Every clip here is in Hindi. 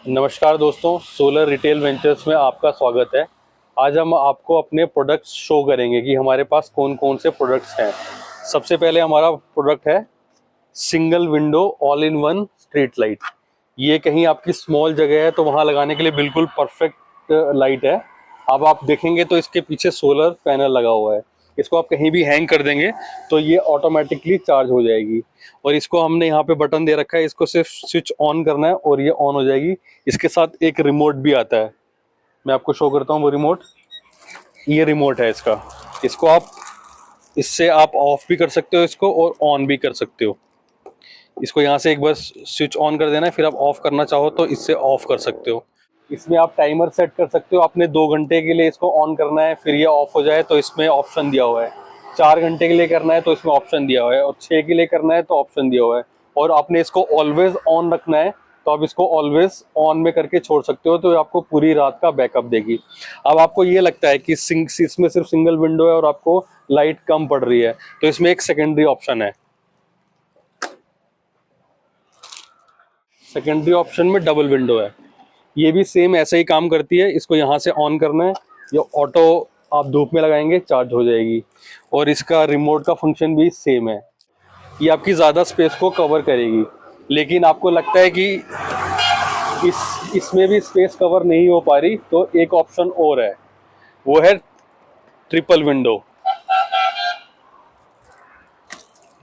नमस्कार दोस्तों, सोलर रिटेल वेंचर्स में आपका स्वागत है। आज हम आपको अपने प्रोडक्ट्स शो करेंगे कि हमारे पास कौन कौन से प्रोडक्ट्स हैं। सबसे पहले हमारा प्रोडक्ट है single window all in one street light. ये कहीं आपकी स्मॉल जगह है तो वहाँ लगाने के लिए बिल्कुल परफेक्ट लाइट है। अब आप देखेंगे तो इसके पीछे सोलर पैनल लगा हुआ है। इसको आप कहीं भी हैंग कर देंगे तो ये ऑटोमेटिकली चार्ज हो जाएगी। और इसको हमने यहाँ पे बटन दे रखा है, इसको सिर्फ स्विच ऑन करना है और ये ऑन हो जाएगी। इसके साथ एक रिमोट भी आता है, मैं आपको शो करता हूँ वो रिमोट। ये रिमोट है इसका, इसको आप इससे आप ऑफ भी कर सकते हो इसको और ऑन भी कर सकते हो। इसको यहाँ से एक बार स्विच ऑन कर देना है, फिर आप ऑफ करना चाहो तो इससे ऑफ कर सकते हो। इसमें आप टाइमर सेट कर सकते हो, आपने 2 घंटे के लिए इसको ऑन करना है फिर ये ऑफ हो जाए तो इसमें ऑप्शन दिया हुआ है। 4 घंटे के लिए करना है तो इसमें ऑप्शन दिया हुआ है, और 6 के लिए करना है तो ऑप्शन दिया हुआ है। और आपने इसको ऑलवेज ऑन रखना है तो आप इसको ऑलवेज ऑन में करके छोड़ सकते हो, तो आपको पूरी रात का बैकअप देगी। अब आपको ये लगता है कि इसमें सिर्फ सिंगल विंडो है और आपको लाइट कम पड़ रही है, तो इसमें एक सेकेंडरी ऑप्शन है। सेकेंडरी ऑप्शन में डबल विंडो है, ये भी सेम ऐसे ही काम करती है। इसको यहाँ से ऑन करना है, ये ऑटो आप धूप में लगाएंगे चार्ज हो जाएगी। और इसका रिमोट का फंक्शन भी सेम है। ये आपकी ज़्यादा स्पेस को कवर करेगी, लेकिन आपको लगता है कि इसमें भी स्पेस कवर नहीं हो पा रही तो एक ऑप्शन और है, वो है ट्रिपल विंडो।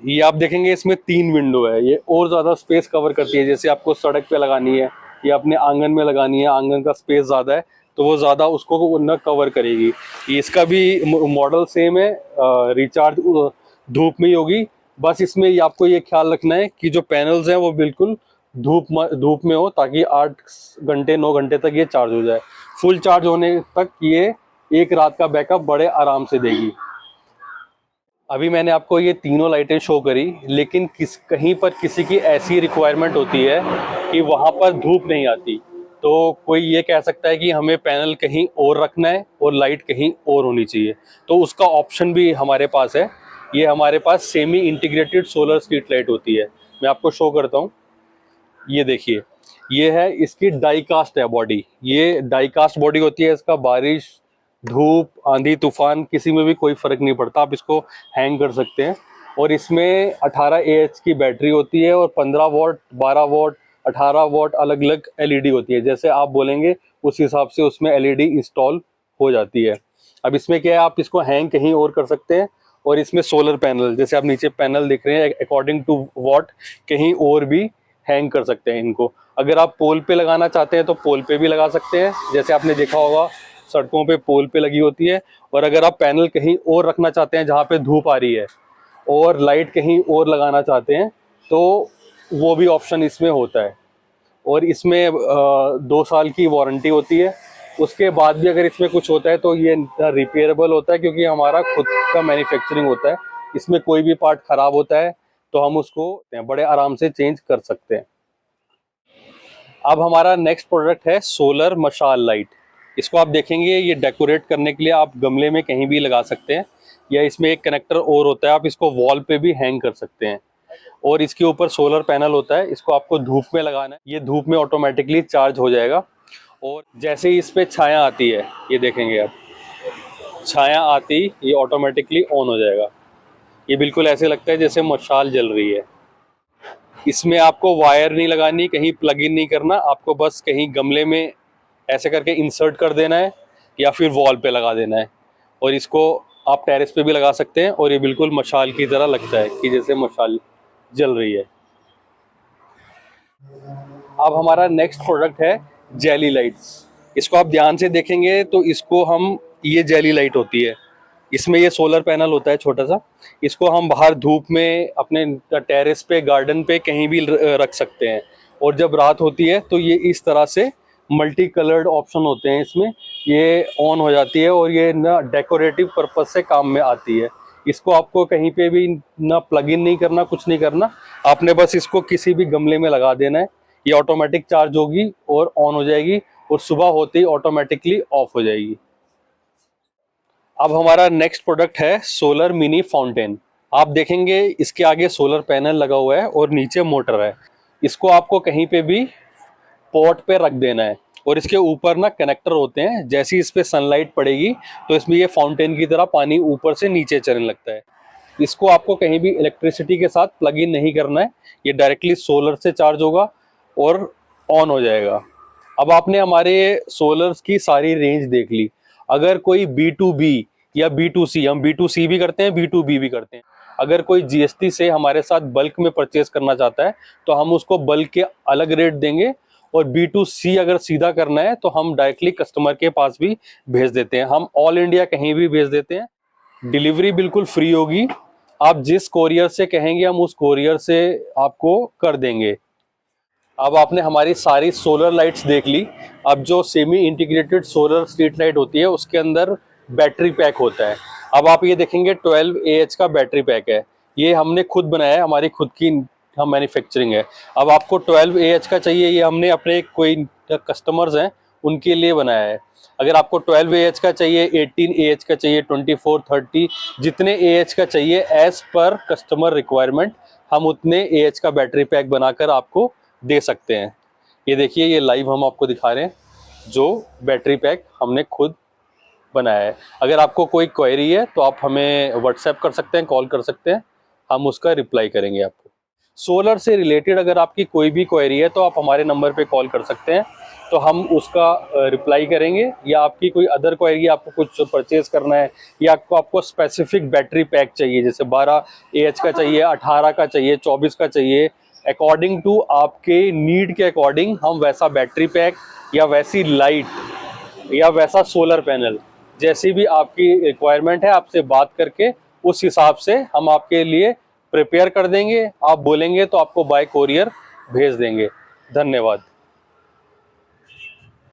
ये आप देखेंगे इसमें 3 विंडो है, ये और ज़्यादा स्पेस कवर करती है। जैसे आपको सड़क पे लगानी है या अपने आंगन में लगानी है, आंगन का स्पेस ज़्यादा है तो वो ज़्यादा उसको न कवर करेगी। इसका भी मॉडल सेम है, रिचार्ज धूप में ही होगी। बस इसमें आपको ये ख्याल रखना है कि जो पैनल्स हैं वो बिल्कुल धूप में हो, ताकि 8 घंटे 9 घंटे तक ये चार्ज हो जाए। फुल चार्ज होने तक ये एक रात का बैकअप बड़े आराम से देगी। अभी मैंने आपको ये तीनों लाइटें शो करी, लेकिन कहीं पर किसी की ऐसी रिक्वायरमेंट होती है कि वहाँ पर धूप नहीं आती, तो कोई ये कह सकता है कि हमें पैनल कहीं और रखना है और लाइट कहीं और होनी चाहिए, तो उसका ऑप्शन भी हमारे पास है। ये हमारे पास semi integrated solar street light होती है, मैं आपको शो करता हूँ। ये देखिए, ये है इसकी डाई कास्ट है बॉडी। ये डाई कास्ट बॉडी होती है, इसका बारिश धूप आंधी तूफान किसी में भी कोई फर्क नहीं पड़ता, आप इसको हैंग कर सकते हैं। और इसमें 18 AH की बैटरी होती है और 15 वॉट 12 वॉट 18 वॉट अलग अलग LED होती है। जैसे आप बोलेंगे उस हिसाब से उसमें LED इंस्टॉल हो जाती है। अब इसमें क्या है, आप इसको हैंग कहीं और कर सकते हैं। और इसमें सोलर पैनल, जैसे आप नीचे पैनल देख रहे हैं, अकॉर्डिंग टू वॉट कहीं और भी हैंग कर सकते हैं इनको। अगर आप पोल पे लगाना चाहते हैं तो पोल पे भी लगा सकते हैं, जैसे आपने देखा होगा सड़कों पे पोल पे लगी होती है। और अगर आप पैनल कहीं और रखना चाहते हैं जहाँ पे धूप आ रही है और लाइट कहीं और लगाना चाहते हैं तो वो भी ऑप्शन इसमें होता है। और इसमें 2 साल की वारंटी होती है। उसके बाद भी अगर इसमें कुछ होता है तो ये रिपेयरेबल होता है, क्योंकि हमारा खुद का मैन्युफैक्चरिंग होता है। इसमें कोई भी पार्ट खराब होता है तो हम उसको बड़े आराम से चेंज कर सकते हैं। अब हमारा नेक्स्ट प्रोडक्ट है सोलर मशाल लाइट। इसको आप देखेंगे, ये डेकोरेट करने के लिए आप गमले में कहीं भी लगा सकते हैं, या इसमें एक कनेक्टर और होता है, आप इसको वॉल पे भी हैंग कर सकते हैं। और इसके ऊपर सोलर पैनल होता है, इसको आपको धूप में लगाना है, ये धूप में ऑटोमेटिकली चार्ज हो जाएगा। और जैसे ही इस पर छाया आती है, ये देखेंगे आप, छाया आती ये ऑटोमेटिकली ऑन हो जाएगा। ये बिल्कुल ऐसे लगता है जैसे मशाल जल रही है। इसमें आपको वायर नहीं लगानी, कहीं प्लग इन नहीं करना, आपको बस कहीं गमले में ऐसे करके इंसर्ट कर देना है या फिर वॉल पे लगा देना है। और इसको आप टेरेस पे भी लगा सकते हैं और ये बिल्कुल मशाल की तरह लगता है कि जैसे मशाल जल रही है। अब हमारा नेक्स्ट प्रोडक्ट है जेली लाइट्स। इसको आप ध्यान से देखेंगे तो इसको हम, ये जेली लाइट होती है, इसमें ये सोलर पैनल होता है छोटा सा। इसको हम बाहर धूप में अपने टेरेस पे गार्डन पे कहीं भी रख सकते हैं। और जब रात होती है तो ये इस तरह से मल्टी कलर्ड ऑप्शन होते हैं इसमें, ये ऑन हो जाती है और ये ना डेकोरेटिव पर्पज से काम में आती है। इसको आपको कहीं पे भी ना प्लग इन नहीं करना, कुछ नहीं करना, आपने बस इसको किसी भी गमले में लगा देना है। ये ऑटोमेटिक चार्ज होगी और ऑन हो जाएगी, और सुबह होते ही ऑटोमेटिकली ऑफ हो जाएगी। अब हमारा नेक्स्ट प्रोडक्ट है सोलर मिनी फाउंटेन। आप देखेंगे इसके आगे सोलर पैनल लगा हुआ है और नीचे मोटर है। इसको आपको कहीं पे भी पॉट पे रख देना है और इसके ऊपर ना कनेक्टर होते हैं, जैसे ही इस पे सनलाइट पड़ेगी तो इसमें ये फाउंटेन की तरह पानी ऊपर से नीचे चलने लगता है। इसको आपको कहीं भी इलेक्ट्रिसिटी के साथ प्लग इन नहीं करना है, ये डायरेक्टली सोलर से चार्ज होगा और ऑन हो जाएगा। अब आपने हमारे सोलर्स की सारी रेंज देख ली। अगर कोई B2B या B2C, हम B2C भी करते हैं, B2B भी करते हैं, अगर कोई GST से हमारे साथ बल्क में परचेज करना चाहता है तो हम उसको बल्क के अलग रेट देंगे, और B2C अगर सीधा करना है तो हम डायरेक्टली कस्टमर के पास भी भेज देते हैं। हम ऑल इंडिया कहीं भी भेज देते हैं। डिलीवरी बिल्कुल फ्री होगी, आप जिस कोरियर से कहेंगे हम उस कोरियर से आपको कर देंगे। अब आपने हमारी सारी सोलर लाइट्स देख ली। अब जो semi integrated solar street light होती है उसके अंदर बैटरी पैक होता है। अब आप ये देखेंगे 12 AH का बैटरी पैक है, ये हमने खुद बनाया है, हमारी खुद की हम मैन्युफैक्चरिंग है। अब आपको 12 AH का चाहिए, ये हमने अपने कोई कस्टमर्स हैं उनके लिए बनाया है। अगर आपको 12 AH का चाहिए, 18 AH का चाहिए, 24, 30, जितने AH का चाहिए एज पर कस्टमर रिक्वायरमेंट हम उतने AH का बैटरी पैक बनाकर आपको दे सकते हैं। ये देखिए, ये लाइव हम आपको दिखा रहे हैं जो बैटरी पैक हमने खुद बनाया है। अगर आपको कोई क्वेरी है तो आप हमें व्हाट्सएप कर सकते हैं, कॉल कर सकते हैं, हम उसका रिप्लाई करेंगे आपको। सोलर से रिलेटेड अगर आपकी कोई भी क्वेरी है तो आप हमारे नंबर पे कॉल कर सकते हैं, तो हम उसका रिप्लाई करेंगे। या आपकी कोई अदर क्वेरी, आपको कुछ परचेज करना है या आपको स्पेसिफिक बैटरी पैक चाहिए, जैसे 12 AH का चाहिए, 18 का चाहिए, 24 का चाहिए, अकॉर्डिंग टू आपके नीड के अकॉर्डिंग हम वैसा बैटरी पैक या वैसी लाइट या वैसा सोलर पैनल, जैसी भी आपकी रिक्वायरमेंट है, आपसे बात करके उस हिसाब से हम आपके लिए प्रिपेयर कर देंगे। आप बोलेंगे तो आपको बाय कोरियर भेज देंगे। धन्यवाद।